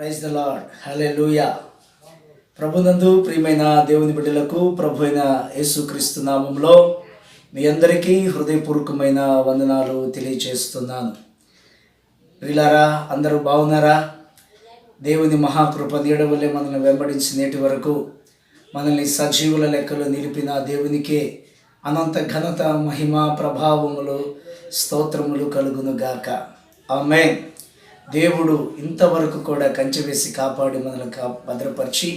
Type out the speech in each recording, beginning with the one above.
Praise the Lord, హల్లెలూయా. ప్రభునందు ప్రియమైన దేవుని బిడ్డలకు ప్రభు అయిన యేసుక్రీస్తు నామములో మీ అందరికీ హృదయపూర్వకమైన వందనాలు తెలియజేస్తున్నాను. ప్రియులారా, అందరూ బాగున్నారా? దేవుని మహాకృప నీడ వల్లే మనల్ని వెంబడించి నేటి వరకు మనల్ని సజీవుల లెక్కలో నిలిపిన దేవునికే అనంత ఘనత, మహిమ, ప్రభావములు, స్తోత్రములు కలుగునుగాక. ఆమేన్. దేవుడు ఇంతవరకు కూడా కంచె వేసి కాపాడి మనల్ని భద్రపరిచి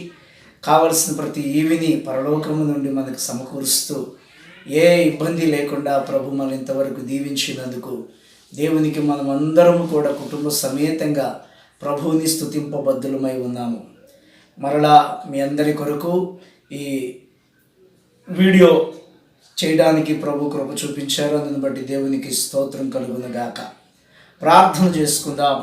కావలసిన ప్రతి ఈవిని పరలోకము నుండి మనకు సమకూరుస్తూ ఏ ఇబ్బంది లేకుండా ప్రభు మనం ఇంతవరకు దీవించినందుకు దేవునికి మనం అందరము కూడా కుటుంబ సమేతంగా ప్రభువుని స్తుతింపబద్ధులమై ఉన్నాము. మరలా మీ అందరి కొరకు ఈ వీడియో చేయడానికి ప్రభు కృప చూపించారు. అందుని బట్టి దేవునికి స్తోత్రం కలుగునుగాక. ప్రార్థన చేసుకుందాం.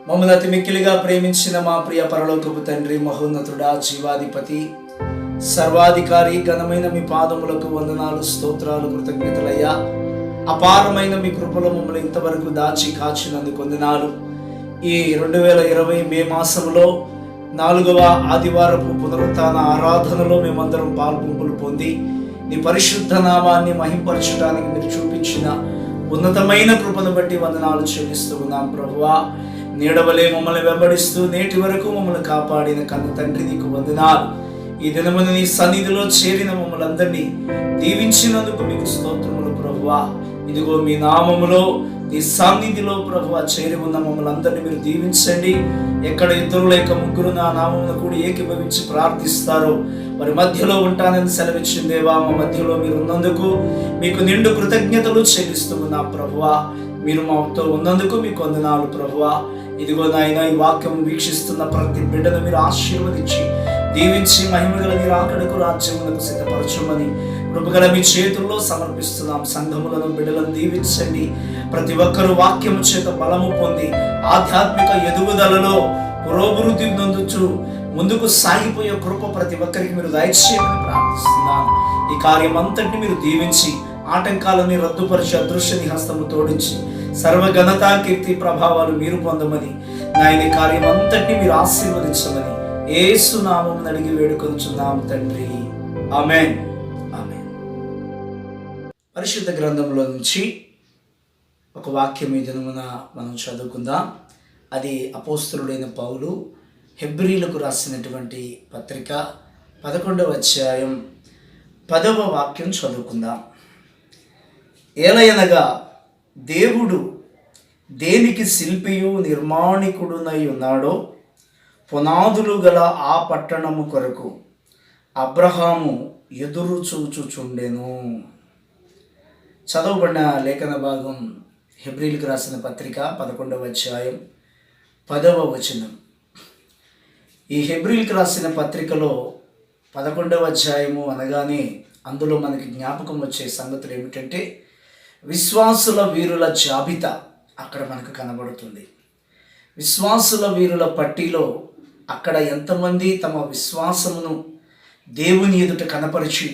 మమ్మల్ని అతి మిక్కిలిగా ప్రేమించిన మా ప్రియ పరలోకపు తండ్రి, మహోన్నతుడా, జీవాధిపతి, సర్వాధికారి, ఘనమైన మీ పాదములకు వందనాలు, స్తోత్రాలు, కృతజ్ఞతలయ్యా. అపారమైన మీ కృపలో మమ్మల్ని ఇంతవరకు దాచి కాచినందుకు వందనాలు. ఈ 2020 మే మాసంలో 4వ ఆదివారపు పునరుత్థాన ఆరాధనలో మేమందరం పాల్పొంపులు పొంది నీ పరిశుద్ధ నామాన్ని మహింపరచడానికి మీరు చూపించిన ఉన్నతమైన కృపను బట్టి వందనాలు చెల్లిస్తూ ఉన్నాం. ప్రభువా, నీడవలే మమ్మల్ని వెంబడిస్తూ నేటి వరకు మమ్మల్ని కాపాడిన కన్న తండ్రి నీకు వందనాలు. ఈ దినమున నీ సన్నిధిలో చేరిన మమ్మల్ని అందరినీ దీవించినందుకు మీకు స్తోత్రములు. ప్రభువా, ఇదిగో మీ నామములో నీ సన్నిధిలో ప్రభువా చేరి ఉన్న మమ్మల్ని అందరినీ మీరు దీవించండి. ఎక్కడ ఇద్దరు లేక ముగ్గురు నా నామమును కూడా ఏకీభవించి ప్రార్థిస్తారో మరి మధ్యలో ఉంటానని సెలవిచ్చిందేవా. మా మధ్యలో మీరు ఉన్నందుకు మీకు నిండు కృతజ్ఞతలు చెల్లిస్తూ ఉన్నా ప్రభువా. మీరు మాతో ఉన్నందుకు మీకు వందనాలు ప్రభువా. ఇదిగో నాయన, ఈ వాక్యం వీక్షిస్తున్న ప్రతి బిడ్డను మీరు ఆశీర్వదించి దీవించి మహిమగల మీరు ఆకడకు రాజ్యములకు సిద్ధపరచమని కృపగల మీ చేతుల్లో సమర్పిస్తున్నాం. సంఘములను బిడ్డలను దీవించండి. ప్రతి ఒక్కరూ వాక్యము చేత బలము పొంది ఆధ్యాత్మిక ఎదుగుదలలో పురోభివృద్ధి నొందుచు ముందుకు సాగిపోయే కృప ప్రతి ఒక్కరికి మీరు దయచేయమని ప్రార్థిస్తున్నాను. ఈ కార్యం అంతటిని మీరు దీవించి ఆటంకాలని రద్దుపరిచి అదృశ్యని హస్తము తోడించి సర్వఘనత, కీర్తి, ప్రభావాలు మీరు పొందమని నాయన కార్యం అంతటిని మీరు ఆశీర్వదించమని యేసు నామమున అడిగి వేడుకొనుచున్నాం తండ్రి. ఆమేన్. ఆమేన్. పరిశుద్ధ గ్రంథంలో నుంచి ఒక వాక్యం ఈ దినమున మనం చదువుకుందాం. అది అపోస్తలుడైన పౌలు హెబ్రీలకు రాసినటువంటి పత్రిక 11వ అధ్యాయం 10వ వాక్యం చదువుకుందాం. ఏలయనగా దేవుడు దేనికి శిల్పియు నిర్మాణికుడునై ఉన్నాడో పునాదులు గల ఆ పట్టణము కొరకు అబ్రహాము ఎదురు చూచుచుండెను. చదవబడిన లేఖన భాగం హెబ్రీలకు రాసిన పత్రిక 11వ అధ్యాయం 10వ వచనం. ఈ హెబ్రీలకు రాసిన పత్రికలో 11వ అధ్యాయము అనగానే అందులో మనకి జ్ఞాపకం వచ్చే సంగతులు ఏమిటంటే విశ్వాసుల వీరుల జాబితా అక్కడ మనకు కనబడుతుంది. విశ్వాసుల వీరుల పట్టీలో అక్కడ ఎంతమంది తమ విశ్వాసమును దేవుని ఎదుట కనపరిచి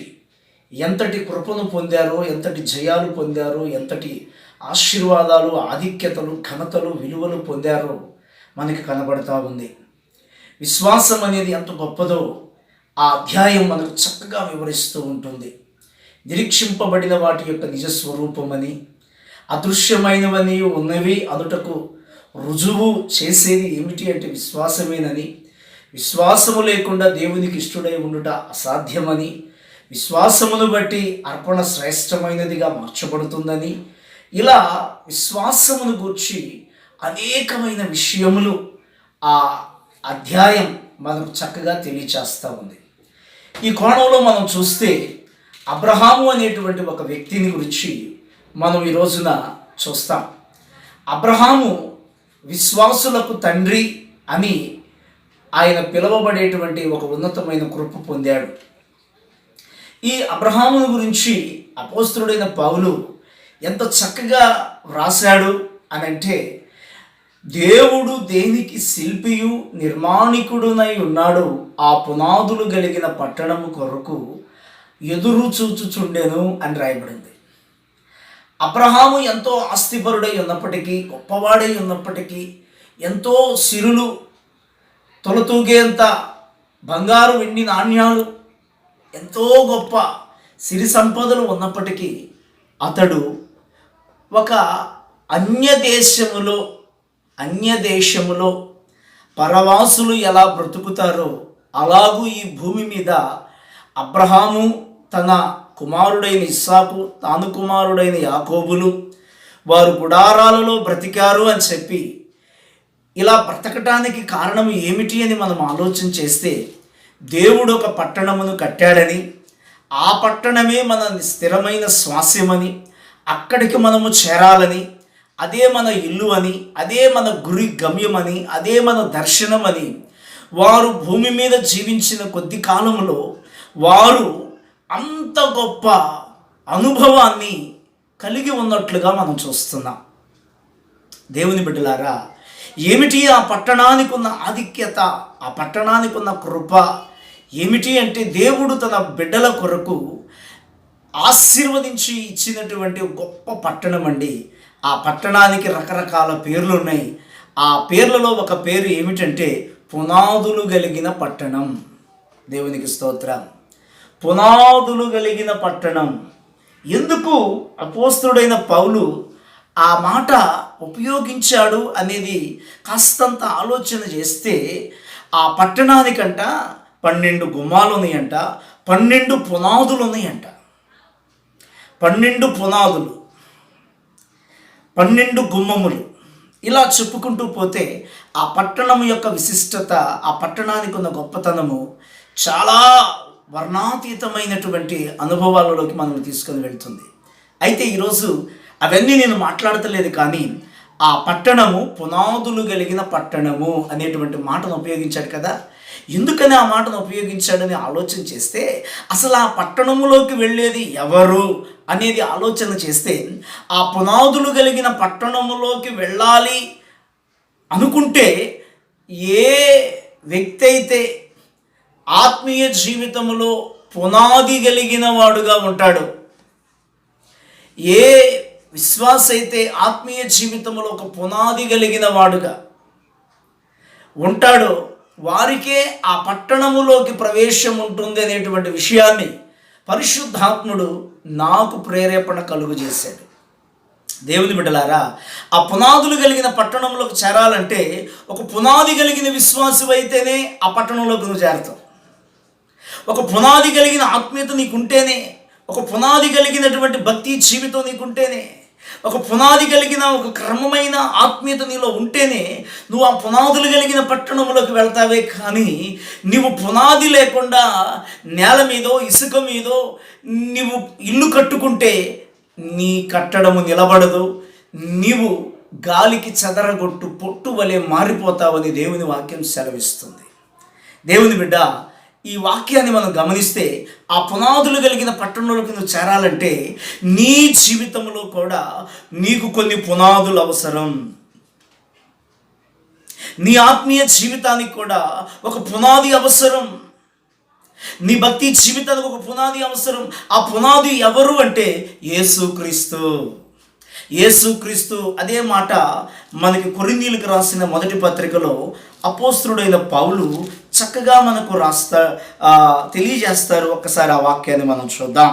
ఎంతటి కృపను పొందారో, ఎంతటి జయాలు పొందారో, ఎంతటి ఆశీర్వాదాలు, ఆధిక్యతలు, ఘనతలు, విలువలు పొందారో మనకి కనబడుతూ ఉంది. విశ్వాసం అనేది ఎంత గొప్పదో ఆ అధ్యాయం మనకు చక్కగా వివరిస్తూ ఉంటుంది. నిరీక్షింపబడిన వాటి యొక్క నిజస్వరూపమని, అదృశ్యమైనవని ఉన్నవి అందుటకు రుజువు చేసేది ఏమిటి అంటే విశ్వాసమేనని, విశ్వాసము లేకుండా దేవునికి ఇష్టడై ఉండుట అసాధ్యమని, విశ్వాసమును బట్టి అర్పణ శ్రేష్టమైనదిగా మార్చబడుతుందని, ఇలా విశ్వాసమును గూర్చి అనేకమైన విషయములు ఆ అధ్యాయం మనకు చక్కగా తెలియచేస్తూ ఉంది. ఈ కోణంలో మనం చూస్తే అబ్రహాము అనేటువంటి ఒక వ్యక్తిని గురించి మనం ఈ రోజున చూస్తాం. అబ్రహాము విశ్వాసులకు తండ్రి అని ఆయన పిలువబడేటువంటి ఒక ఉన్నతమైన కృప పొందాడు. ఈ అబ్రహామును గురించి అపోస్తలుడైన పౌలు ఎంత చక్కగా వ్రాసాడు అని అంటే, దేవుడు దేనికి శిల్పియు నిర్మాణికుడునై ఉన్నాడు ఆ పునాదులు కలిగిన పట్టణము కొరకు ఎదురు చూచుచుండెను అని రాయబడింది. అబ్రహాము ఎంతో ఆస్తిపరుడై ఉన్నప్పటికీ, గొప్పవాడై ఉన్నప్పటికీ, ఎంతో సిరులు, తొలతూగేంత బంగారు వెండి నాణ్యాలు, ఎంతో గొప్ప సిరి సంపదలు ఉన్నప్పటికీ అతడు ఒక అన్యదేశములో పరవాసులు ఎలా బ్రతుకుతారో అలాగూ ఈ భూమి మీద అబ్రహాము తన కుమారుడైన ఇస్సాకు, తాను కుమారుడైన యాకోబులు వారు గుడారాలలో బ్రతికారు అని చెప్పి ఇలా బ్రతకటానికి కారణం ఏమిటి అని మనం ఆలోచన చేస్తే, దేవుడు ఒక పట్టణమును కట్టాడని, ఆ పట్టణమే మన స్థిరమైన స్వాస్యమని, అక్కడికి మనము చేరాలని, అదే మన ఇల్లు అని, అదే మన గురి గమ్యమని, అదే మన దర్శనమని వారు భూమి మీద జీవించిన కొద్ది కాలంలో వారు అంత గొప్ప అనుభవాన్ని కలిగి ఉన్నట్లుగా మనం చూస్తున్నాం. దేవుని బిడ్డలారా, ఏమిటి ఆ పట్టణానికి ఉన్న ఆధిక్యత, ఆ పట్టణానికి ఉన్న కృప ఏమిటి అంటే, దేవుడు తన బిడ్డల కొరకు ఆశీర్వదించి ఇచ్చినటువంటి గొప్ప పట్టణం అండి. ఆ పట్టణానికి రకరకాల పేర్లు ఉన్నాయి. ఆ పేర్లలో ఒక పేరు ఏమిటంటే పునాదులు కలిగిన పట్టణం. దేవునికి స్తోత్రం. పునాదులు కలిగిన పట్టణం. ఎందుకు అపోస్తలుడైన పౌలు ఆ మాట ఉపయోగించాడు అనేది కాస్తంత ఆలోచన చేస్తే, ఆ పట్టణానికంట 12 గుమ్మాలు ఉన్నాయంట, 12 పునాదులు ఉన్నాయంట. 12 పునాదులు, 12 గుమ్మములు, ఇలా చెప్పుకుంటూ పోతే ఆ పట్టణం యొక్క విశిష్టత, ఆ పట్టణానికి ఉన్న గొప్పతనము చాలా వర్ణాతీతమైనటువంటి అనుభవాలలోకి మనం తీసుకొని వెళ్తుంది. అయితే ఈరోజు అవన్నీ నేను మాట్లాడతలేదు, కానీ ఆ పట్టణము పునాదులు కలిగిన పట్టణము అనేటువంటి మాటను ఉపయోగించాడు కదా. ఎందుకని ఆ మాటను ఉపయోగించాడని ఆలోచన చేస్తే, అసలు ఆ పట్టణములోకి వెళ్ళేది ఎవరు అనేది ఆలోచన చేస్తే, ఆ పునాదులు కలిగిన పట్టణములోకి వెళ్ళాలి అనుకుంటే ఏ వ్యక్తి అయితే ఆత్మీయ జీవితంలో పునాది కలిగిన వాడుగా ఉంటాడు, ఏ విశ్వాస అయితే ఆత్మీయ జీవితంలో ఒక పునాది కలిగిన వాడుగా ఉంటాడో వారికే ఆ పట్టణములోకి ప్రవేశం ఉంటుంది అనేటువంటి విషయాన్ని పరిశుద్ధాత్ముడు నాకు ప్రేరేపణ కలుగు చేశాడు. దేవుని బిడ్డలారా, ఆ పునాదులు కలిగిన పట్టణంలోకి చేరాలంటే ఒక పునాది కలిగిన విశ్వాసం అయితేనే ఆ పట్టణంలోకి నువ్వు చేరతావు. ఒక పునాది కలిగిన ఆత్మీయత నీకుంటేనే, ఒక పునాది కలిగినటువంటి భక్తి జీవితం నీకుంటేనే, ఒక పునాది కలిగిన ఒక క్రమమైన ఆత్మీయత నీలో ఉంటేనే నువ్వు ఆ పునాదులు కలిగిన పట్టణంలోకి వెళ్తావే. కానీ నువ్వు పునాది లేకుండా నేల మీదో ఇసుక మీదో నువ్వు ఇల్లు కట్టుకుంటే నీ కట్టడము నిలబడదు, నీవు గాలికి చెదరగొట్టు పొట్టు వలె మారిపోతావని దేవుని వాక్యం సెలవిస్తుంది. దేవుని బిడ్డ, ఈ వాక్యాన్ని మనం గమనిస్తే, ఆ పునాదులు కలిగిన పట్టణంలోకి నువ్వు చేరాలంటే నీ జీవితంలో కూడా నీకు కొన్ని పునాదులు అవసరం. నీ ఆత్మీయ జీవితానికి కూడా ఒక పునాది అవసరం. నీ భక్తి జీవితానికి ఒక పునాది అవసరం. ఆ పునాది ఎవరు అంటే యేసుక్రీస్తు. యేసుక్రీస్తు. అదే మాట మనకి కొరింథీయులకు రాసిన మొదటి పత్రికలో అపోస్తలుడైన పౌలు చక్కగా మనకు తెలియజేస్తారు. ఒక్కసారి ఆ వాక్యాన్ని మనం చూద్దాం.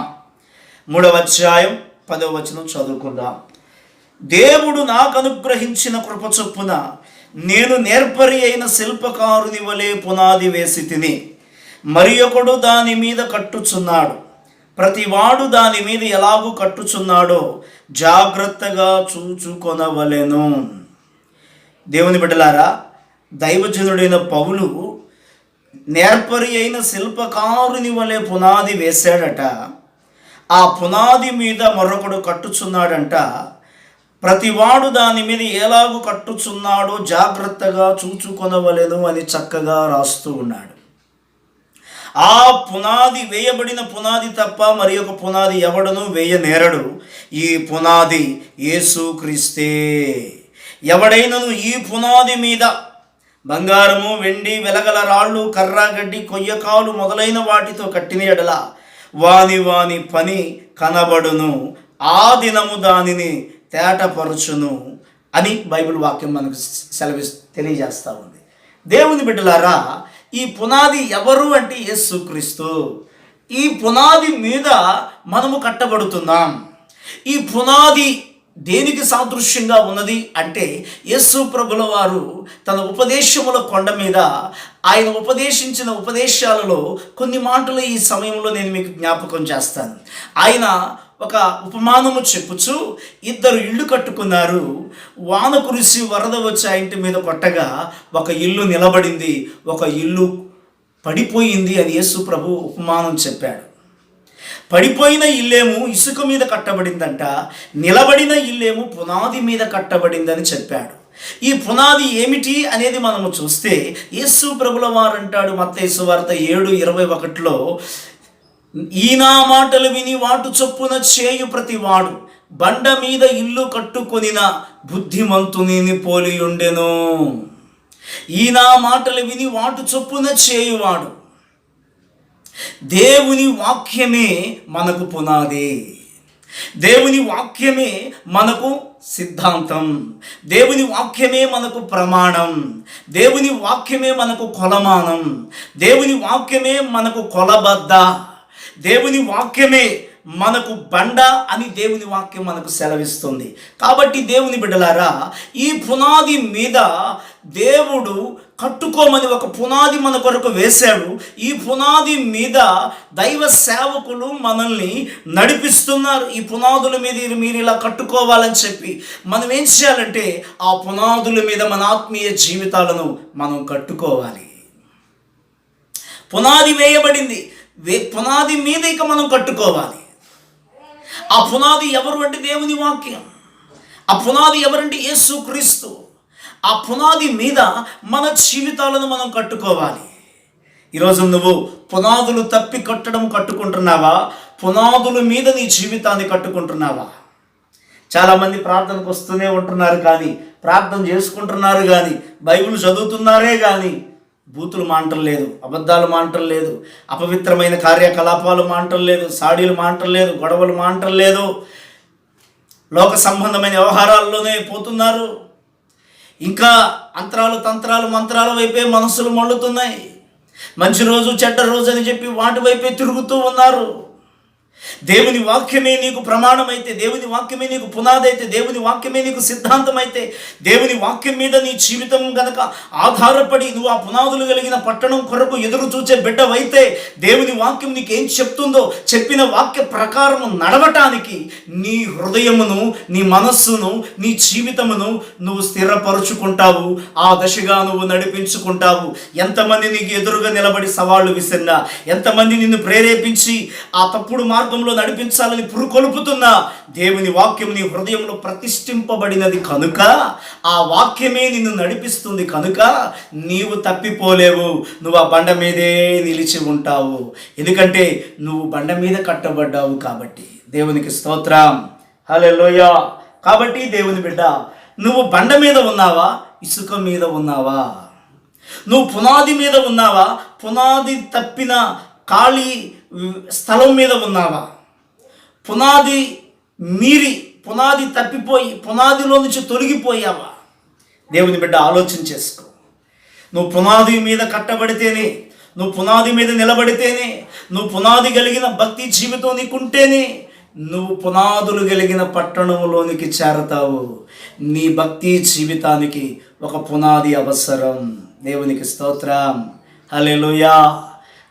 3వ అధ్యాయం 10వ వచనం చదువుకుందాం. దేవుడు నాకు అనుగ్రహించిన కృప చొప్పున నేను నేర్పరి అయిన శిల్పకారుని వలె పునాది వేసి తిని, మరి ఒకడు దాని మీద కట్టుచున్నాడు. ప్రతివాడు దాని మీద ఎలాగూ కట్టుచున్నాడో జాగ్రత్తగా చూచుకొనవలెను. దేవుని బిడ్డలారా, దైవజనుడైన పౌలు నేర్పరి అయిన శిల్పకారుని వలె పునాది వేశాడట. ఆ పునాది మీద మరొకడు కట్టుచున్నాడంట. ప్రతివాడు దాని మీద ఎలాగూ కట్టుచున్నాడో జాగ్రత్తగా చూచుకొనవలెను అని చక్కగా రాస్తూ ఉన్నాడు. ఆ పునాది, వేయబడిన పునాది తప్ప మరి ఒక పునాది ఎవడను వేయనేరడు. ఈ పునాది యేసుక్రీస్తే. ఎవడైనను ఈ పునాది మీద బంగారము, వెండి, వెలగల రాళ్ళు, కర్రగడ్డి, కొయ్యకాలు మొదలైన వాటితో కట్టిన ఎడల వాని వాని పని కనబడును. ఆ దినము దానిని తేటపరచును. అని బైబిల్ వాక్యం మనకు తెలియజేస్తూ ఉంది. దేవుని బిడ్డలారా, ఈ పునాది ఎవరు అంటే యేసుక్రీస్తు. ఈ పునాది మీద మనము కట్టబడుతున్నాం. ఈ పునాది దేనికి సాదృశ్యంగా ఉన్నది అంటే యేసు ప్రభుల వారు తన ఉపదేశముల కొండ మీద ఆయన ఉపదేశించిన ఉపదేశాలలో కొన్ని మాటలు ఈ సమయంలో నేను మీకు జ్ఞాపకం చేస్తాను. ఆయన ఒక ఉపమానము చెప్పుచు, ఇద్దరు ఇల్లు కట్టుకున్నారు. వాన కురిసి వరద వచ్చి ఆ ఇంటి మీద కొట్టగా ఒక ఇల్లు నిలబడింది, ఒక ఇల్లు పడిపోయింది అని యేసు ప్రభు ఉపమానం చెప్పాడు. పడిపోయిన ఇల్లేమో ఇసుక మీద కట్టబడిందంట, నిలబడిన ఇల్లేమో పునాది మీద కట్టబడిందని చెప్పాడు. ఈ పునాది ఏమిటి అనేది మనము చూస్తే యేసు ప్రభుల వారు అంటాడు మత్తయి సువార్త 7:21లో, ఈ నా మాటలు విని వాటు చొప్పున చేయు ప్రతివాడు బండ మీద ఇల్లు కట్టుకొనిన బుద్ధిమంతుని పోలి ఉండెను. ఈ నా మాటలు విని వాటు చొప్పున చేయువాడు. దేవుని వాక్యమే మనకు పునాది, దేవుని వాక్యమే మనకు సిద్ధాంతం, దేవుని వాక్యమే మనకు ప్రమాణం, దేవుని వాక్యమే మనకు కొలమానం, దేవుని వాక్యమే మనకు కొలబద్ద, దేవుని వాక్యమే మనకు బండ అని దేవుని వాక్యం మనకు సెలవిస్తుంది. కాబట్టి దేవుని బిడ్డలారా, ఈ పునాది మీద దేవుడు కట్టుకోమని ఒక పునాది మన కొరకు వేశాడు. ఈ పునాది మీద దైవ సేవకులు మనల్ని నడిపిస్తున్నారు. ఈ పునాదుల మీద మీరు ఇలా కట్టుకోవాలని చెప్పి మనం ఏం చేయాలంటే ఆ పునాదుల మీద మన ఆత్మీయ జీవితాలను మనం కట్టుకోవాలి. పునాది వేయబడింది, పునాది మీద ఇక మనం కట్టుకోవాలి. ఆ పునాది ఎవరు అంటే దేవుని వాక్యం. ఆ పునాది ఎవరంటే యేసుక్రీస్తు. ఆ పునాది మీద మన జీవితాలను మనం కట్టుకోవాలి. ఈరోజు నువ్వు పునాదులు తప్పి కట్టుకుంటున్నావా? పునాదుల మీద నీ జీవితాన్ని కట్టుకుంటున్నావా? చాలామంది ప్రార్థనకు వస్తూనే ఉంటున్నారు, కానీ ప్రార్థన చేసుకుంటున్నారు, కానీ బైబిల్ చదువుతున్నారే కానీ బూతులు మాంటలేదు, అబద్ధాలు మాంటలేదు, అపవిత్రమైన కార్యకలాపాలు మాంటలేదు, సాడీలు మాంటలేదు, గొడవలు మాంటలేదు, లోక సంబంధమైన వ్యవహారాల్లోనే పోతున్నారు. ఇంకా అంతరాలు తంత్రాలు మంత్రాల వైపే మనసులు మళ్ళుతున్నాయి. మంచి రోజు చెడ్డ రోజు అని చెప్పి వాటి వైపే తిరుగుతూ ఉన్నారు. దేవుని వాక్యమే నీకు ప్రమాణమైతే, దేవుని వాక్యమే నీకు పునాది అయితే, దేవుని వాక్యమే నీకు సిద్ధాంతం అయితే, దేవుని వాక్యం మీద నీ జీవితం గనక ఆధారపడి నువ్వు ఆ పునాదులు కలిగిన పట్టణం కొరకు ఎదురు చూచే బిడ్డవైతే, దేవుని వాక్యం నీకేం చెప్తుందో చెప్పిన వాక్య ప్రకారం నడవటానికి నీ హృదయమును, నీ మనస్సును, నీ జీవితమును నువ్వు స్థిరపరుచుకుంటావు. ఆ దశగా నువ్వు నడిపించుకుంటావు. ఎంతమంది నీకు ఎదురుగా నిలబడి సవాళ్లు విసిరినా, ఎంతమంది నిన్ను ప్రేరేపించి ఆ తప్పుడు మార్గంలో నడిపించాలని పురుకొల్పుతున్నా, దేవుని వాక్యం నీ హృదయంలో ప్రతిష్ఠింపబడినది కనుక, ఆ వాక్యమే నిన్ను నడిపిస్తుంది కనుక నీవు తప్పిపోలేవు. నువ్వు ఆ బండ మీదే నిలిచి ఉంటావు. ఎందుకంటే నువ్వు బండ మీద కట్టబడ్డావు కాబట్టి. దేవునికి స్తోత్రం, హల్లెలూయా. కాబట్టి దేవుని బిడ్డ, నువ్వు బండ మీద ఉన్నావా? ఇసుక మీద ఉన్నావా? నువ్వు పునాది మీద ఉన్నావా? పునాది తప్పిన ఖాళీ స్థలం మీద ఉన్నావా? పునాది మీరి, పునాది తప్పిపోయి, పునాదిలో నుంచి తొలగిపోయావా? దేవుని బిడ్డ ఆలోచన చేసుకో. నువ్వు పునాది మీద కట్టబడితేనే, నువ్వు పునాది మీద నిలబడితేనే, నువ్వు పునాది కలిగిన భక్తి జీవితం నీకుంటేనే నువ్వు పునాదులు కలిగిన పట్టణంలోనికి చేరతావు. నీ భక్తి జీవితానికి ఒక పునాది అవసరం. దేవునికి స్తోత్రం, హల్లెలూయా.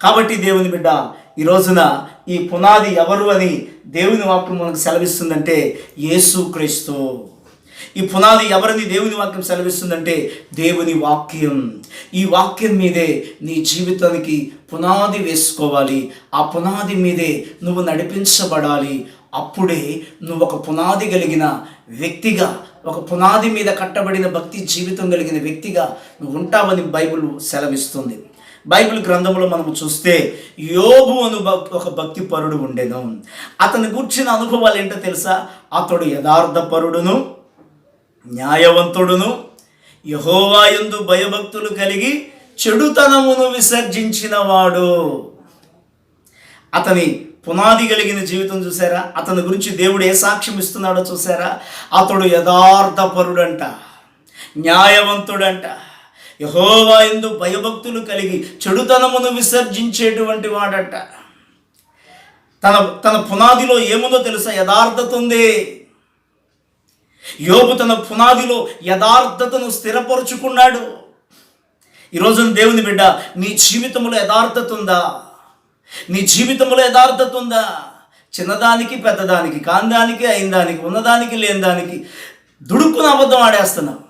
కాబట్టి దేవుని బిడ్డ, ఈ రోజున ఈ పునాది ఎవరు అని దేవుని వాక్యం మనకు సెలవిస్తుందంటే యేసుక్రీస్తు. ఈ పునాది ఎవరిని దేవుని వాక్యం సెలవిస్తుందంటే దేవుని వాక్యం. ఈ వాక్యం మీదే నీ జీవితానికి పునాది వేసుకోవాలి. ఆ పునాది మీదే నువ్వు నడిపించబడాలి. అప్పుడే నువ్వు ఒక పునాది కలిగిన వ్యక్తిగా, ఒక పునాది మీద కట్టబడిన భక్తి జీవితం కలిగిన వ్యక్తిగా నువ్వు ఉంటావని బైబిల్ సెలవిస్తుంది. బైబిల్ గ్రంథంలో మనం చూస్తే యోబు అను ఒక భక్తి పరుడు ఉండెను. అతని గూర్చిన అనుభవాలు ఏంటో తెలుసా? అతడు యథార్థపరుడును, న్యాయవంతుడును, యెహోవా యందు భయభక్తులు కలిగి చెడుతనమును విసర్జించిన వాడు. అతని పునాది కలిగిన జీవితం చూసారా? అతని గురించి దేవుడు ఏ సాక్ష్యం ఇస్తున్నాడో చూసారా? అతడు యథార్థపరుడంట, న్యాయవంతుడంట, యెహోవా యందు భయభక్తులు కలిగి చెడుతనమును విసర్జించేటువంటి వాడట. తన తన పునాదిలో ఏముందో తెలుసా? యథార్థత ఉంది. యోబు తన పునాదిలో యథార్థతను స్థిరపరుచుకున్నాడు. ఈరోజు దేవుని బిడ్డ, నీ జీవితంలో యథార్థత ఉందా? నీ జీవితంలో యథార్థత ఉందా? చిన్నదానికి పెద్దదానికి, కాందానికి అయిందానికి, ఉన్నదానికి లేని దానికి దుడుక్కున అబద్ధం ఆడేస్తున్నావు.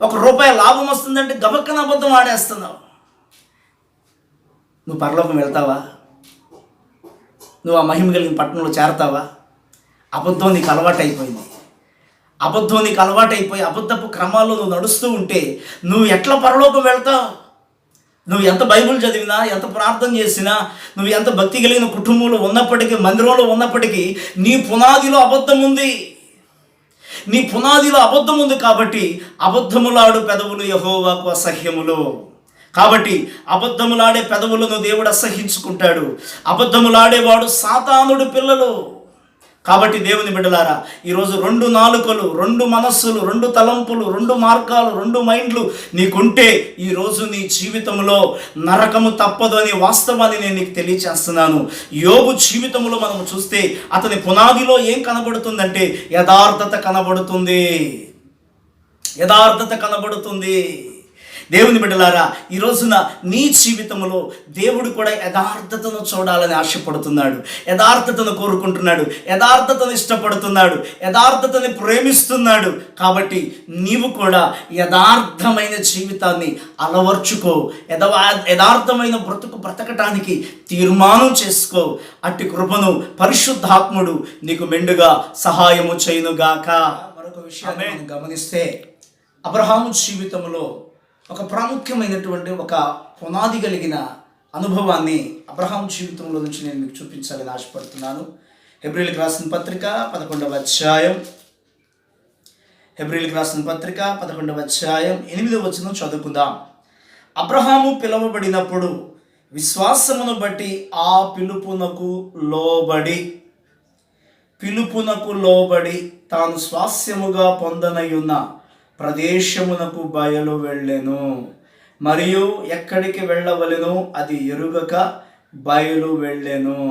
₹1 లాభం వస్తుందంటే గబక్కన అబద్ధం ఆడేస్తున్నావు. నువ్వు పరలోకం వెళ్తావా? నువ్వు ఆ మహిమ కలిగిన పట్టణంలో చేరతావా? అబద్ధం నీకు అలవాటు అయిపోయింది. అబద్ధం నీకు అలవాటైపోయి అబద్ధపు క్రమాల్లో నువ్వు నడుస్తూ ఉంటే నువ్వు ఎట్లా పరలోకం వెళ్తావు? నువ్వు ఎంత బైబిల్ చదివినా, ఎంత ప్రార్థన చేసినా, నువ్వు ఎంత భక్తి కలిగిన కుటుంబంలో ఉన్నప్పటికీ, మందిరంలో ఉన్నప్పటికీ నీ పునాదిలో అబద్ధం ఉంది. నీ పునాదిలో అబద్ధం ఉంది కాబట్టి అబద్ధములాడు పెదవులు యెహోవాకు అసహ్యములు. కాబట్టి అబద్ధములాడే పెదవులను దేవుడు అసహ్యించుకుంటాడు. అబద్ధములాడేవాడు సాతానుడు పిల్లలు. కాబట్టి దేవుని బిడ్డలారా, ఈరోజు 2 నాలుకలు, 2 మనస్సులు, 2 తలంపులు, 2 మార్గాలు, 2 మైండ్లు నీకుంటే ఈరోజు నీ జీవితంలో నరకము తప్పదు అనే వాస్తవాన్ని నేను నీకు తెలియచేస్తున్నాను. యోబు జీవితంలో మనం చూస్తే అతని పునాదిలో ఏం కనబడుతుందంటే యథార్థత కనబడుతుంది. యథార్థత కనబడుతుంది. దేవుని బిడ్డలారా, ఈ రోజున నీ జీవితంలో దేవుడు కూడా యథార్థతను చూడాలని ఆశపడుతున్నాడు, యథార్థతను కోరుకుంటున్నాడు, యథార్థతను ఇష్టపడుతున్నాడు, యథార్థతని ప్రేమిస్తున్నాడు. కాబట్టి నీవు కూడా యథార్థమైన జీవితాన్ని అలవర్చుకో, యథార్థమైన బ్రతకటానికి తీర్మానం చేసుకో. అట్టి కృపను పరిశుద్ధాత్ముడు నీకు మెండుగా సహాయము చేయునుగాక. మరొక విషయాన్ని మనం గమనిస్తే, అబ్రహాము జీవితంలో ఒక ప్రాముఖ్యమైనటువంటి ఒక పునాది కలిగిన అనుభవాన్ని అబ్రహాం జీవితంలో నుంచి నేను మీకు చూపించాలని ఆశపడుతున్నాను. హెబ్రీయులకు రాసిన పత్రిక 11వ అధ్యాయం, హెబ్రీయులకు రాసిన పత్రిక 11వ అధ్యాయం 8వ వచనం చదువుకుందాం. అబ్రహాము పిలువబడినప్పుడు విశ్వాసమును బట్టి ఆ పిలుపునకు లోబడి తాను స్వాస్యముగా పొందనయున్న ప్రదేశమునకు బయలు వెళ్ళెను, మరియు ఎక్కడికి వెళ్ళవలెను అది ఎరుగక బయలు వెళ్ళెను.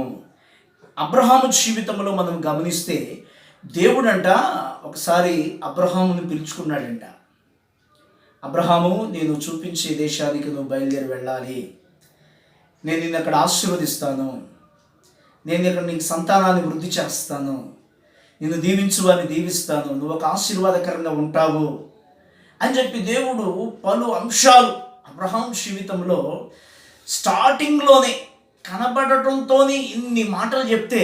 అబ్రహాము జీవితంలో మనం గమనిస్తే దేవుడంట ఒకసారి అబ్రహాముని పిలుచుకున్నాడంట. అబ్రహాము, నేను చూపించే దేశానికి నువ్వు బయలుదేరి వెళ్ళాలి. నేను నిన్ను అక్కడ ఆశీర్వదిస్తాను. నేను ఇక్కడ నీకు సంతానాన్ని వృద్ధి చేస్తాను. నిన్ను దీవించు వారిని దీవిస్తాను. నువ్వు ఒక ఆశీర్వాదకరంగా ఉంటావు అని చెప్పి దేవుడు పలు అంశాలు అబ్రహాం జీవితంలో స్టార్టింగ్లోనే కనబడటంతో ఇన్ని మాటలు చెప్తే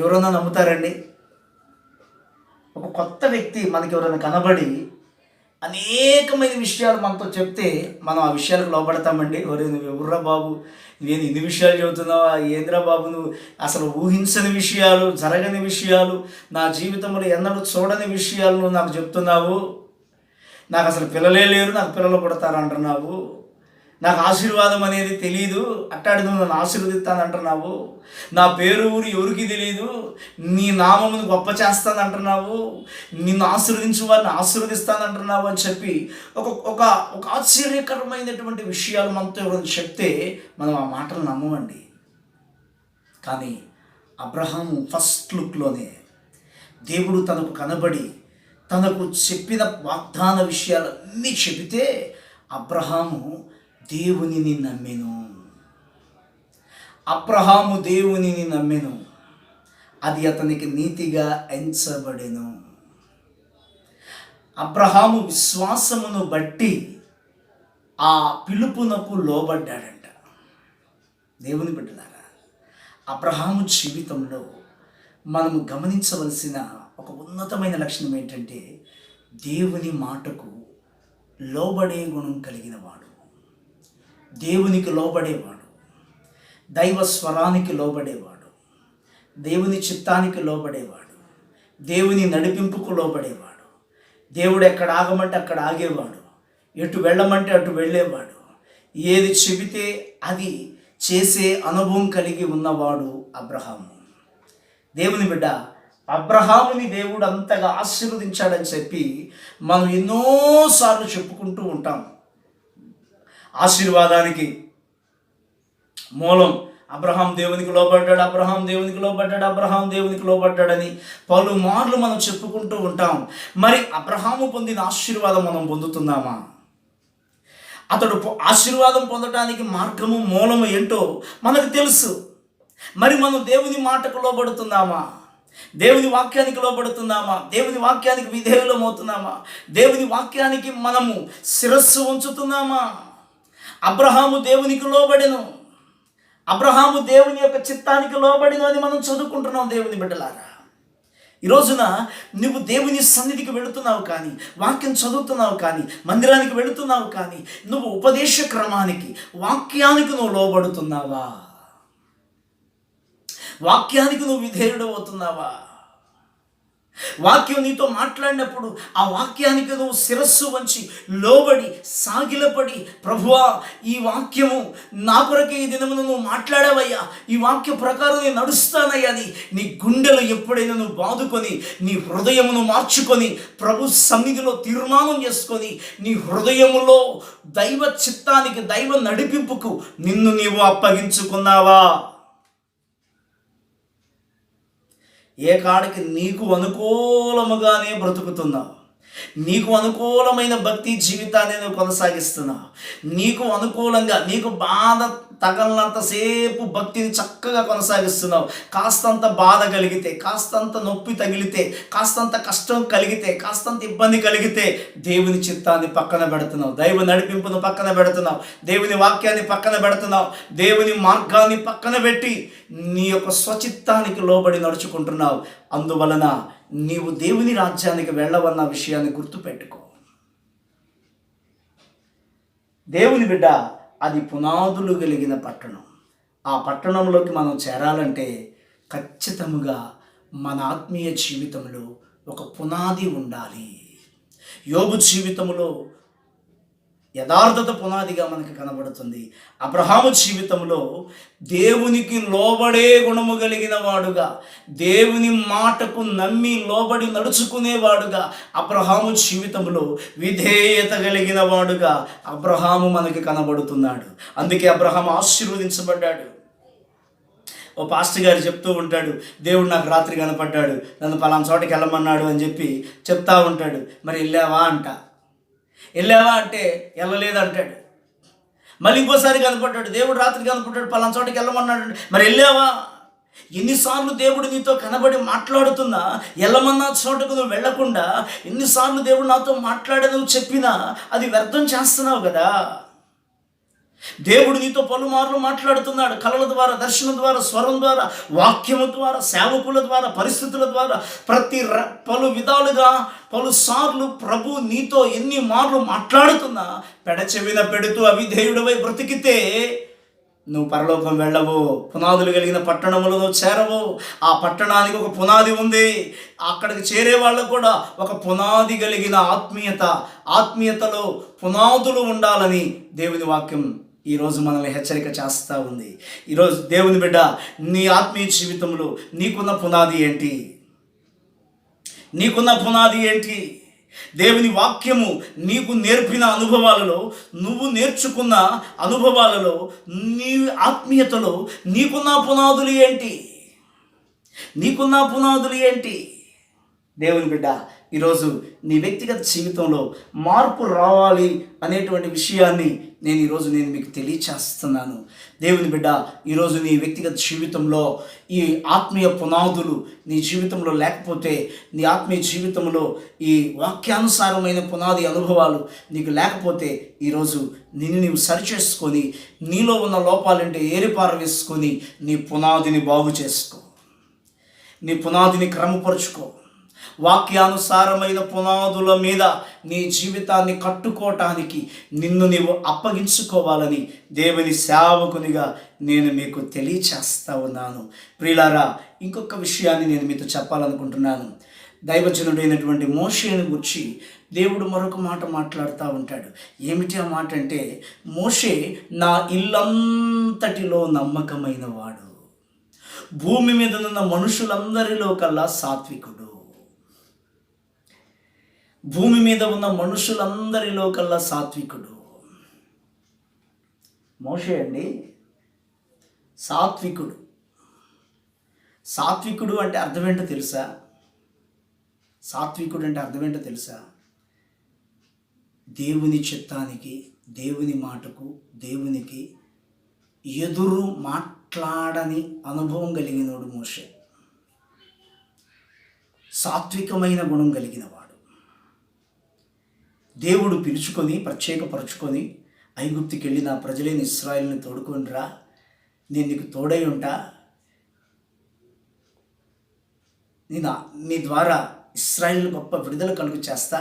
ఎవరైనా నమ్ముతారండి? ఒక కొత్త వ్యక్తి మనకి ఎవరైనా కనబడి అనేకమైన విషయాలు మనతో చెప్తే మనం ఆ విషయాలకు లోపడతామండి. నువ్వు ఎవర్రా బాబు, నేను ఇన్ని విషయాలు చెబుతున్నావా? ఏంద్రా బాబు, నువ్వు అసలు ఊహించని విషయాలు, జరగని విషయాలు, నా జీవితంలో ఎన్నడూ చూడని విషయాలు నువ్వు నాకు చెప్తున్నావు. నాకు అసలు పిల్లలే లేరు, నాకు పిల్లలు పుడతారంటున్నావు. నాకు ఆశీర్వాదం అనేది తెలియదు, అట్టాడి నువ్వు నన్ను ఆశీర్వదిస్తానంటున్నావు. నా పేరు ఊరు ఎవరికి తెలియదు, నీ నామమును గొప్ప చేస్తానంటున్నావు, నిన్ను ఆశీర్వదించు వారిని ఆశీర్వదిస్తానంటున్నావు అని చెప్పి ఒక ఆశ్చర్యకరమైనటువంటి విషయాలు మనతో ఎవరైనా చెప్తే మనం ఆ మాటలు నమ్మమండి. కానీ అబ్రహాము ఫస్ట్ లుక్లోనే దేవుడు తనకు కనబడి తనకు చెప్పిన వాగ్దాన విషయాలన్నీ చెబితే అబ్రహాము దేవునిని నమ్మెను. అబ్రహాము దేవునిని నమ్మెను, అది అతనికి నీతిగా ఎంచబడెను. అబ్రహాము విశ్వాసమును బట్టి ఆ పిలుపునకు లోబడ్డాడంట. దేవుని బిడ్డలారా, అబ్రహాము జీవితంలో మనము గమనించవలసిన ఒక ఉన్నతమైన లక్షణం ఏంటంటే దేవుని మాటకు లోబడే గుణం కలిగిన వాడు, దేవునికి లోబడేవాడు, దైవ స్వరానికి లోబడేవాడు, దేవుని చిత్తానికి లోబడేవాడు, దేవుని నడిపింపుకు లోబడేవాడు, దేవుడు ఎక్కడ ఆగమంటే అక్కడ ఆగేవాడు, ఎటు వెళ్ళమంటే అటు వెళ్ళేవాడు, ఏది చెబితే అది చేసే అనుభవం కలిగి ఉన్నవాడు అబ్రహాము. దేవుని బిడ్డ, అబ్రహాముని దేవుడు అంతగా ఆశీర్వదించాడని చెప్పి మనం ఎన్నోసార్లు చెప్పుకుంటూ ఉంటాం. ఆశీర్వాదానికి మూలం అబ్రహాం దేవునికి లోబడ్డాడు, అబ్రహాం దేవునికి లోబడ్డాడు, అబ్రహాం దేవునికి లోబడ్డాడని పలుమార్లు మనం చెప్పుకుంటూ ఉంటాం. మరి అబ్రహాము పొందిన ఆశీర్వాదం మనం పొందుతున్నామా? అతడు ఆశీర్వాదం పొందడానికి మార్గము మూలము ఏంటో మనకు తెలుసు. మరి మనం దేవుని మాటకు లోబడుతున్నామా? దేవుని వాక్యానికి లోబడుతున్నామా? దేవుని వాక్యానికి విధేయులమవుతున్నామా? దేవుని వాక్యానికి మనము శిరస్సు ఉంచుతున్నామా? అబ్రహాము దేవునికి లోబడెను, అబ్రహాము దేవుని యొక్క చిత్తానికి లోబడిను అని మనం చదువుకుంటున్నాం. దేవుని బిడ్డలారా, ఈ రోజున నువ్వు దేవుని సన్నిధికి వెళుతున్నావు కానీ, వాక్యం చదువుతున్నావు కానీ, మందిరానికి వెళుతున్నావు కానీ, నువ్వు ఉపదేశ క్రమానికి, వాక్యానికి నువ్వు లోబడుతున్నావా? వాక్యానికి నువ్వు విధేయుడు అవుతున్నావా? వాక్యం నీతో మాట్లాడినప్పుడు ఆ వాక్యానికి నువ్వు శిరస్సు వంచి లోబడి సాగిలపడి, ప్రభువా ఈ వాక్యము నా కొరకే ఈ దినమును నువ్వు మాట్లాడావయ్యా, ఈ వాక్య ప్రకారం నేను నడుస్తానయ్యా అని నీ గుండెలు ఎప్పుడైనా నువ్వు బాదుకొని, నీ హృదయమును మార్చుకొని, ప్రభు సన్నిధిలో తీర్మానం చేసుకొని, నీ హృదయములో దైవ చిత్తానికి, దైవ నడిపింపుకు నిన్ను నీవు అప్పగించుకున్నావా? ఏ కాడికి నీకు అనుకూలముగానే బ్రతుకుతున్నావు, నీకు అనుకూలమైన భక్తి జీవితాన్ని నువ్వు కొనసాగిస్తున్నావు, నీకు అనుకూలంగా, నీకు బాధ తగలనంతసేపు భక్తిని చక్కగా కొనసాగిస్తున్నావు. కాస్తంత బాధ కలిగితే, కాస్తంత నొప్పి తగిలితే, కాస్తంత కష్టం కలిగితే, కాస్తంత ఇబ్బంది కలిగితే దేవుని చిత్తాన్ని పక్కన పెడుతున్నావు, దైవ నడిపింపును పక్కన పెడుతున్నావు, దేవుని వాక్యాన్ని పక్కన పెడుతున్నావు, దేవుని మార్గాన్ని పక్కన పెట్టి నీ యొక్క స్వచిత్తానికి లోబడి నడుచుకుంటున్నావు. అందువలన నీవు దేవుని రాజ్యానికి వెళ్ళవన్న విషయాన్ని గుర్తుపెట్టుకో. దేవుని బిడ్డ, అది పునాదులు కలిగిన పట్టణం. ఆ పట్టణంలోకి మనం చేరాలంటే ఖచ్చితంగా మన ఆత్మీయ జీవితంలో ఒక పునాది ఉండాలి. యోబు జీవితంలో యథార్థత పునాదిగా మనకి కనబడుతుంది. అబ్రహాము జీవితంలో దేవునికి లోబడే గుణము కలిగిన వాడుగా, దేవుని మాటకు నమ్మి లోబడి నడుచుకునేవాడుగా అబ్రహాము జీవితంలో విధేయత కలిగిన వాడుగా అబ్రహాము మనకి కనబడుతున్నాడు. అందుకే అబ్రహాము ఆశీర్వదించబడ్డాడు. ఓ పాస్టర్ గారు చెప్తూ ఉంటాడు, దేవుడు నాకు రాత్రి కనపడ్డాడు, నన్ను పలానా చోటకి వెళ్ళమన్నాడు అని చెప్పి చెప్తా ఉంటాడు. మరి వెళ్ళావా అంటే వెళ్ళలేదంటాడు. మళ్ళీ ఇంకోసారి కనపడ్డాడు, దేవుడు రాత్రి కనపడ్డాడు, పలానా చోటకి వెళ్ళమన్నాడు, మరి వెళ్ళావా? ఎన్నిసార్లు దేవుడు నీతో కనబడి మాట్లాడుతున్నా, వెళ్ళమన్నా చోటకు నువ్వు వెళ్లకుండా, ఎన్నిసార్లు దేవుడు నాతో మాట్లాడే నువ్వు చెప్పినా అది వ్యర్థం చేస్తున్నావు కదా. దేవుడు నీతో పలుమార్లు మాట్లాడుతున్నాడు, కళల ద్వారా, దర్శనం ద్వారా, స్వరం ద్వారా, వాక్యము ద్వారా, సేవకుల ద్వారా, పరిస్థితుల ద్వారా, పలు విధాలుగా పలుసార్లు ప్రభు నీతో ఎన్ని మార్లు మాట్లాడుతున్నా పెడచెవిన పెడుతూ అవిధేయుడివై బ్రతికితే నువ్వు పరలోకం వెళ్ళవు, పునాదులు కలిగిన పట్టణంలో నువ్వు చేరవు. ఆ పట్టణానికి ఒక పునాది ఉంది, అక్కడికి చేరే వాళ్ళకు కూడా ఒక పునాది కలిగిన ఆత్మీయతలో పునాదులు ఉండాలని దేవుని వాక్యం ఈరోజు మనల్ని హెచ్చరిక చేస్తూ ఉంది. ఈరోజు దేవుని బిడ్డ, నీ ఆత్మీయ జీవితంలో నీకున్న పునాది ఏంటి? దేవుని వాక్యము నీకు నేర్పిన అనుభవాలలో, నువ్వు నేర్చుకున్న అనుభవాలలో, నీ ఆత్మీయతలో నీకున్న పునాదులు ఏంటి? దేవుని బిడ్డ, ఈరోజు నీ వ్యక్తిగత జీవితంలో మార్పు రావాలి అనేటువంటి విషయాన్ని నేను మీకు తెలియచేస్తున్నాను. దేవుని బిడ్డ, ఈరోజు నీ వ్యక్తిగత జీవితంలో ఈ ఆత్మీయ పునాదులు నీ జీవితంలో లేకపోతే, నీ ఆత్మీయ జీవితంలో ఈ వాక్యానుసారమైన పునాది అనుభవాలు నీకు లేకపోతే, ఈరోజు నిన్ను నీవు సరిచేసుకొని, నీలో ఉన్న లోపాలంటే ఏరిపార వేసుకొని నీ పునాదిని బాగు చేసుకో, నీ పునాదిని క్రమపరుచుకో. వాక్యానుసారమైన పునాదుల మీద నీ జీవితాన్ని కట్టుకోవటానికి నిన్ను నీవు అప్పగించుకోవాలని దేవుని సేవకునిగా నేను మీకు తెలియచేస్తా ఉన్నాను. ప్రియులారా, ఇంకొక విషయాన్ని నేను మీతో చెప్పాలనుకుంటున్నాను. దైవజనుడైనటువంటి మోషేను గురించి దేవుడు మరొక మాట మాట్లాడుతూ ఉంటాడు. ఏమిటి ఆ మాట అంటే, మోషే నా ఇల్లంతటిలో నమ్మకమైన వాడు, భూమి మీద ఉన్న మనుషులందరిలో కల్లా సాత్వికుడు. భూమి మీద ఉన్న మనుషులందరిలో కల్లా సాత్వికుడు మోషే అండి. సాత్వికుడు. సాత్వికుడు అంటే అర్థం ఏంటో తెలుసా? సాత్వికుడు అంటే అర్థం ఏంటో తెలుసా? దేవుని చిత్తానికి, దేవుని మాటకు, దేవునికి ఎదురు మాట్లాడని అనుభవం కలిగినోడు మోషే. సాత్వికమైన గుణం కలిగిన వాడు. దేవుడు పిలుచుకొని ప్రత్యేకపరుచుకొని ఐగుప్తుకి వెళ్ళి నా ప్రజలైన ఇశ్రాయేలుని తోడుకొని రా, నేను నీకు తోడై ఉంటా, నీ ద్వారా ఇశ్రాయేలు గొప్ప విడుదల కలుగు చేస్తా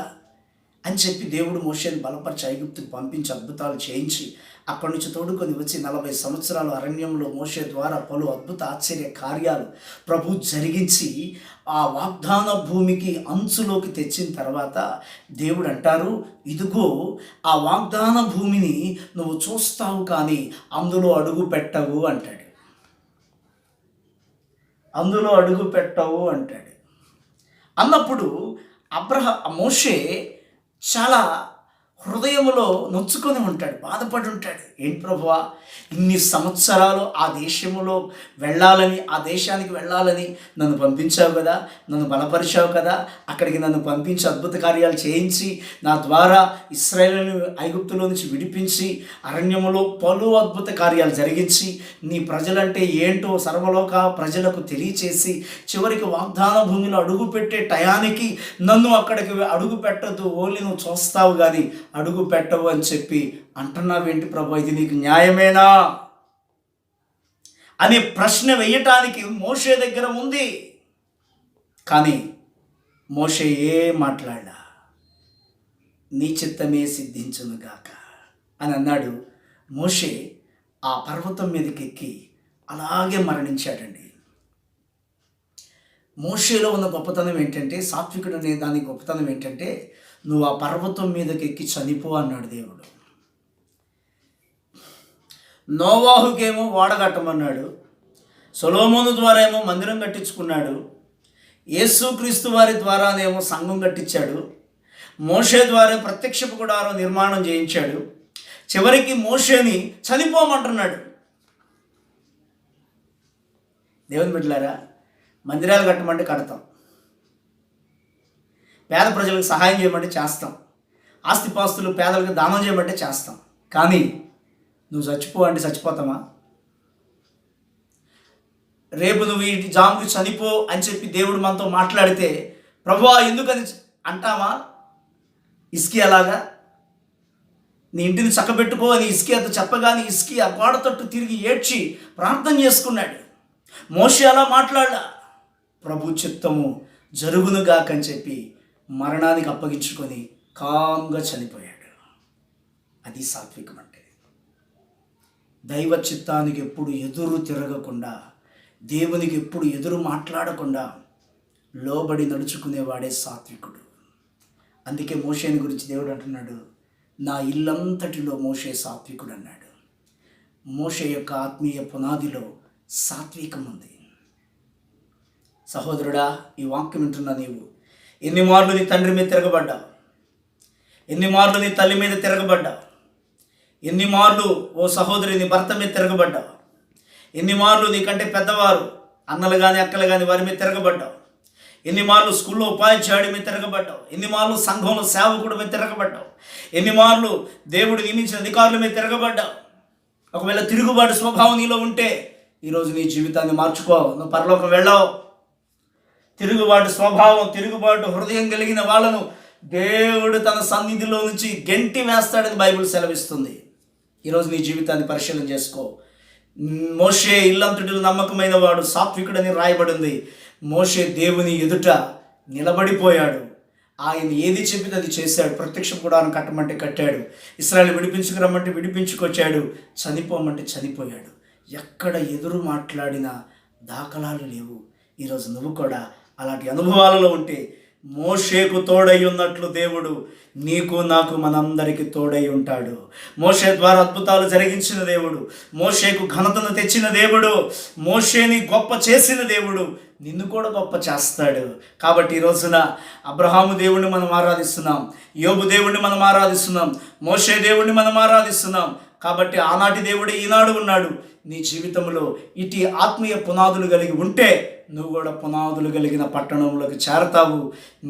అని చెప్పి దేవుడు మోషేని బలపరిచి ఐగుప్తుకు పంపించి అద్భుతాలు చేయించి అక్కడి నుంచి తోడుకొని వచ్చి 40 సంవత్సరాలు అరణ్యంలో మోషే ద్వారా పలు అద్భుత ఆశ్చర్య కార్యాలు ప్రభు జరిగించి ఆ వాగ్దాన భూమికి అంచులోకి తెచ్చిన తర్వాత దేవుడు అంటారు, ఇదిగో ఆ వాగ్దాన భూమిని నువ్వు చూస్తావు కానీ అందులో అడుగు పెట్టవు అంటాడు. అందులో అడుగు పెట్టవు అంటాడు. అన్నప్పుడు మోషే చాలా హృదయంలో నొచ్చుకొని ఉంటాడు, బాధపడి ఉంటాడు. ఏంటి ప్రభువా, ఇన్ని సంవత్సరాలు ఆ దేశంలో వెళ్ళాలని, ఆ దేశానికి వెళ్ళాలని నన్ను పంపించావు కదా, నన్ను బలపరిచావు కదా, అక్కడికి నన్ను పంపించి అద్భుత కార్యాలు చేయించి నా ద్వారా ఇశ్రాయేలును ఐగుప్తులో నుంచి విడిపించి అరణ్యములో పలు అద్భుత కార్యాలు జరిగించి నీ ప్రజలంటే ఏంటో సర్వలోక ప్రజలకు తెలియచేసి చివరికి వాగ్దాన భూమిలో అడుగు పెట్టే టయానికి నన్ను అక్కడికి అడుగు పెట్టద్దు, ఓన్లీ నువ్వు చూస్తావు కానీ అడుగు పెట్టవు అని చెప్పి అంటున్నావేంటి ప్రభు, ఇది నీకు న్యాయమేనా అనే ప్రశ్న వేయటానికి మోషే దగ్గర ఉంది. కానీ మోషే మాట్లాడా, నీ చిత్తమే సిద్ధించునుగాక అని అన్నాడు. మోషే ఆ పర్వతం మీదకి ఎక్కి అలాగే మరణించాడండి. మోషేలో ఉన్న గొప్పతనం ఏంటంటే, సాత్వికుడు అనే దాని గొప్పతనం ఏంటంటే, నువ్వు ఆ పర్వతం మీదకి ఎక్కి చనిపో అన్నాడు దేవుడు. నోవాహుకేమో ఓడ కట్టమన్నాడు, సొలొమోను ద్వారా ఏమో మందిరం కట్టించుకున్నాడు, యేసుక్రీస్తు వారి ద్వారానేమో సంఘం కట్టించాడు, మోషే ద్వారా ప్రత్యక్షపు గుడారం నిర్మాణం చేయించాడు, చివరికి మోషేని చనిపోమంటున్నాడు. దేవుని బిడ్డలారా, మందిరాలు కట్టమంటే కడతాం, పేద ప్రజలకు సహాయం చేయమంటే చేస్తాం, ఆస్తిపాస్తులు పేదలకు దానం చేయమంటే చేస్తాం. కానీ నువ్వు చచ్చిపో అంటే చచ్చిపోతామా? రేపు నువ్వు ఈ జాముకి చనిపో అని చెప్పి దేవుడు మనతో మాట్లాడితే ప్రభువా ఎందుకని అంటామా? ఇస్కియాలాగా నీ ఇంటిని చక్కబెట్టుకో అని ఇస్కియాతో చెప్పగానే ఇస్కియా గోడ తట్టు తిరిగి ఏడ్చి ప్రార్థన చేసుకున్నాడు. మోషే అలా మాట్లాడా, ప్రభు చిత్తము జరుగునుగాకని చెప్పి మరణానికి అప్పగించుకొని కామ్గా చనిపోయాడు. అది సాత్వికం అంటే. దైవ చిత్తానికి ఎప్పుడు ఎదురు తిరగకుండా, దేవునికి ఎప్పుడు ఎదురు మాట్లాడకుండా లోబడి నడుచుకునేవాడే సాత్వికుడు. అందుకే మోషేని గురించి దేవుడు అంటున్నాడు, నా ఇల్లంతటిలో మోషే సాత్వికుడు అన్నాడు. మోషే యొక్క ఆత్మీయ పునాదిలో సాత్వికం ఉంది. సహోదరుడా, ఈ వాక్యం వింటున్నా నీవు ఎన్ని మార్లు నీ తండ్రి మీద తిరగబడ్డావు, ఎన్ని మార్లు నీ తల్లి మీద తిరగబడ్డావు, ఎన్ని మార్లు ఓ సహోదరి నీ భర్త మీద తిరగబడ్డావు, ఎన్ని మార్లు నీకంటే పెద్దవారు అన్నలు కానీ అక్కలు కానీ వారి మీద తిరగబడ్డావు, ఎన్ని మార్లు స్కూల్లో ఉపాధ్యాయుడి మీద తిరగబడ్డావు, ఎన్ని మార్లు సంఘంలో సేవకుడి మీద తిరగబడ్డావు, ఎన్ని మార్లు దేవుడు నియమించిన అధికారుల మీద తిరగబడ్డావు. ఒకవేళ తిరుగుబాటు స్వభావం నీలో ఉంటే ఈరోజు నీ జీవితాన్ని మార్చుకో, నువ్వు పరలోకం వెళ్ళావు. తిరుగుబాటు స్వభావం, తిరుగుబాటు హృదయం కలిగిన వాళ్ళను దేవుడు తన సన్నిధిలో నుంచి గెంటి వేస్తాడని బైబిల్ సెలవిస్తుంది. ఈరోజు నీ జీవితాన్ని పరిశీలన చేసుకో. మోషే ఇల్లంతటిలో నమ్మకమైన వాడు, సాత్వికుడని రాయబడింది. మోషే దేవుని ఎదుట నిలబడిపోయాడు. ఆయన ఏది చెప్పితే అది చేశాడు. ప్రత్యక్ష గుడారం కట్టమంటే కట్టాడు, ఇశ్రాయేలు విడిపించుకురమ్మంటే విడిపించుకొచ్చాడు, చనిపోమంటే చనిపోయాడు. ఎక్కడ ఎదురు మాట్లాడిన దాఖలాలు లేవు. ఈరోజు నువ్వు కూడా అలాంటి అనుభవాలలో ఉంటే మోషేకు తోడై ఉన్నట్లు దేవుడు నీకు నాకు మనందరికి తోడై ఉంటాడు. మోషే ద్వారా అద్భుతాలు జరిగించిన దేవుడు, మోషేకు ఘనతను తెచ్చిన దేవుడు, మోషేని గొప్ప చేసిన దేవుడు నిన్ను కూడా గొప్ప చేస్తాడు. కాబట్టి ఈ రోజున అబ్రహాము దేవుణ్ణి మనం ఆరాధిస్తున్నాం, యోబు దేవుణ్ణి మనం ఆరాధిస్తున్నాం, మోషే దేవుణ్ణి మనం ఆరాధిస్తున్నాం. కాబట్టి ఆనాటి దేవుడే ఈనాడు ఉన్నాడు. నీ జీవితంలో ఇటు ఆత్మీయ పునాదులు కలిగి ఉంటే నువ్వు కూడా పునాదులు కలిగిన పట్టణంలోకి చేరతావు.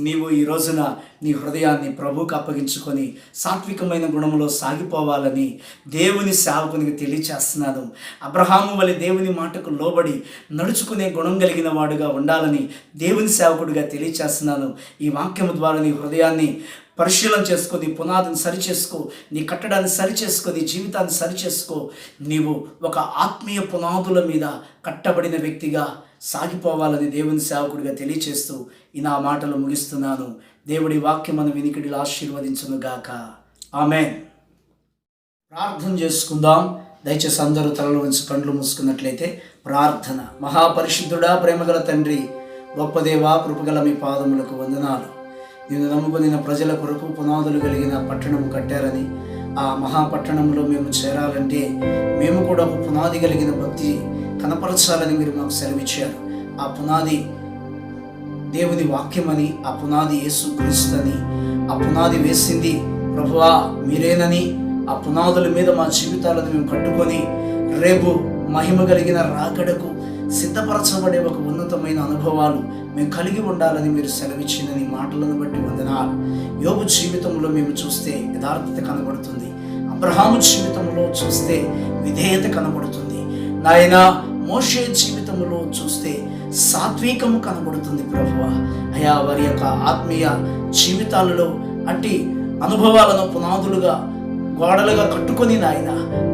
నీవు ఈ రోజున నీ హృదయాన్ని ప్రభువుకు అప్పగించుకొని సాత్వికమైన గుణంలో సాగిపోవాలని దేవుని సేవకునికి తెలియచేస్తున్నాను. అబ్రహాము వలె దేవుని మాటకు లోబడి నడుచుకునే గుణం కలిగిన వాడుగా ఉండాలని దేవుని సేవకుడిగా తెలియచేస్తున్నాను. ఈ వాక్యము ద్వారా నీ హృదయాన్ని పరిశీలన చేసుకో, నీ పునాదిని సరిచేసుకో, నీ కట్టడాన్ని సరిచేసుకో, నీ జీవితాన్ని సరిచేసుకో. నీవు ఒక ఆత్మీయ పునాదుల మీద కట్టబడిన వ్యక్తిగా సాగిపోవాలని దేవుని సేవకుడిగా తెలియచేస్తూ ఈ నా మాటలు ముగిస్తున్నాను. దేవుడి వాక్యం మన వినికిడిలో ఆశీర్వదించును గాక. ఆమేన్. ప్రార్థన చేసుకుందాం. దయచేసి అందరూ తలలో ఉంచి కళ్ళు మూసుకున్నట్లయితే ప్రార్థన. మహాపరిశుద్ధుడా, ప్రేమగల తండ్రి, గొప్ప దేవా, కృపగల మీ పాదములకు వందనాలు. నిన్ను నమ్ముకుని ప్రజల కొరకు పునాదులు కలిగిన పట్టణం కట్టారని, ఆ మహాపట్టణంలో మేము చేరాలంటే మేము కూడా ఒక పునాది కలిగిన భక్తి కనపరచాలని మీరు మాకు సెలవిచ్చారు. ఆ పునాది దేవుని వాక్యమని, ఆ పునాది యేసుక్రీస్తుని, ఆ పునాది వేసింది ప్రభువా మీరేనని, ఆ పునాదుల మీద మా జీవితాలను మేము కట్టుకొని రేపు మహిమ కలిగిన రాకడకు సిద్ధపరచబడే ఒక ఉన్నతమైన అనుభవాలు మేము కలిగి ఉండాలని మీరు సెలవిచ్చిన నీ మాటలను బట్టి వందనాలు. యోబు జీవితంలో మేము చూస్తే యథార్థత కనబడుతుంది, అబ్రహాము జీవితంలో చూస్తే విధేయత కనబడుతుంది, నాయనా మోషే జీవితంలో చూస్తే సాత్వికము కనబడుతుంది. ప్రభువా అయా, వారి యొక్క ఆత్మీయ జీవితాలలో అట్టి అనుభవాలను పునాదులుగా గోడలుగా కట్టుకొని నాయన,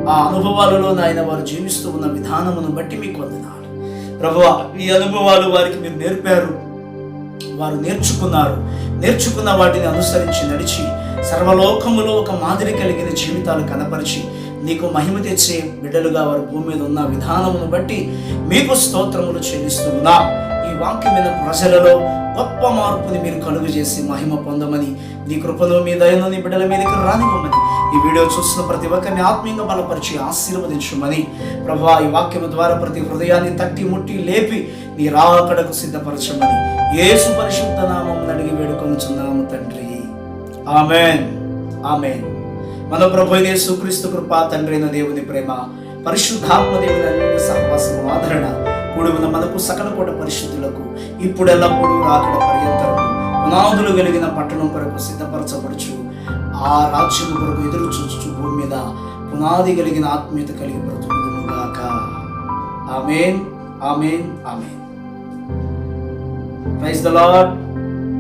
ఆ అనుభవాలలో నాయన వారు జీవిస్తూ ఉన్న విధానమును బట్టి మీకు వందనాలు. ప్రభువా ఈ అనుభవాలు వారికి మీరు నేర్పారు, వారు నేర్చుకున్న వాటిని అనుసరించి నడిచి సర్వలోకములో ఒక మాదిరి కలిగిన జీవితాలు కనపరిచి నీకు మహిమ తెచ్చే బిడ్డలుగా వారు భూమి మీద ఉన్న విధానమును బట్టి మీకు స్తోత్రములు చెల్లిస్తున్నా. ఈ వాక్యమైన ప్రజలలో గొప్ప మార్పుని మీరు కలుగు చేసి మహిమ పొందమని, నీ కృపలో మీ దయను నీ బిడ్డల మీదకి రానివ్వమని, ఈ వీడియో చూస్తున్న ప్రతి ఒక్కరిని ఆత్మీయంగా బలపరిచి ఆశీర్వదించమని ప్రభువా, ఈ వాక్యము ద్వారా ప్రతి హృదయాన్ని తట్టి ముట్టి లేపి నీ రాకడకు సిద్ధపరచమని యేసు పరిశుద్ధ నామమున అడిగి వేడుకొనుచున్నాము తండ్రి. ఆమేన్. ఆమేన్. మన ప్రభు యేసుక్రీస్తు కృప, తండ్రి అయిన దేవుని ప్రేమ, పరిశుద్ధాత్మ దేవుని సహవాసము, ఆదరణ కూడి ఉన్న మనకు సకల కోట పరిశుద్ధులకు ఇప్పుడు ఎల్లప్పుడూ రాకడ పర్యంతరము పునాదులు కలిగిన పట్టణం కొరకు సిద్ధపరచబడుచు ఆ రాజ్యం కొరకు ఎదురు చూచు భూమి మీద పునాది కలిగిన ఆత్మీయత కలిగి బ్రతుకుదుము గాక. Amen. Amen. Amen. Praise the Lord.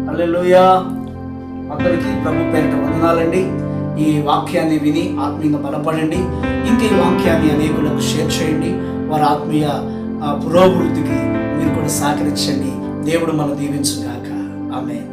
Hallelujah. అందరికీ ప్రభు పేరిట వందనాలండి. ఈ వాక్యాన్ని విని ఆత్మీయంగా బలపడండి. ఇంకా ఈ వాక్యాన్ని అనేకులకు షేర్ చేయండి. వారి ఆత్మీయ పురోభివృద్ధికి మీరు కూడా సహకరించండి. దేవుడు మనం దీవించుగాక. ఆమేన్.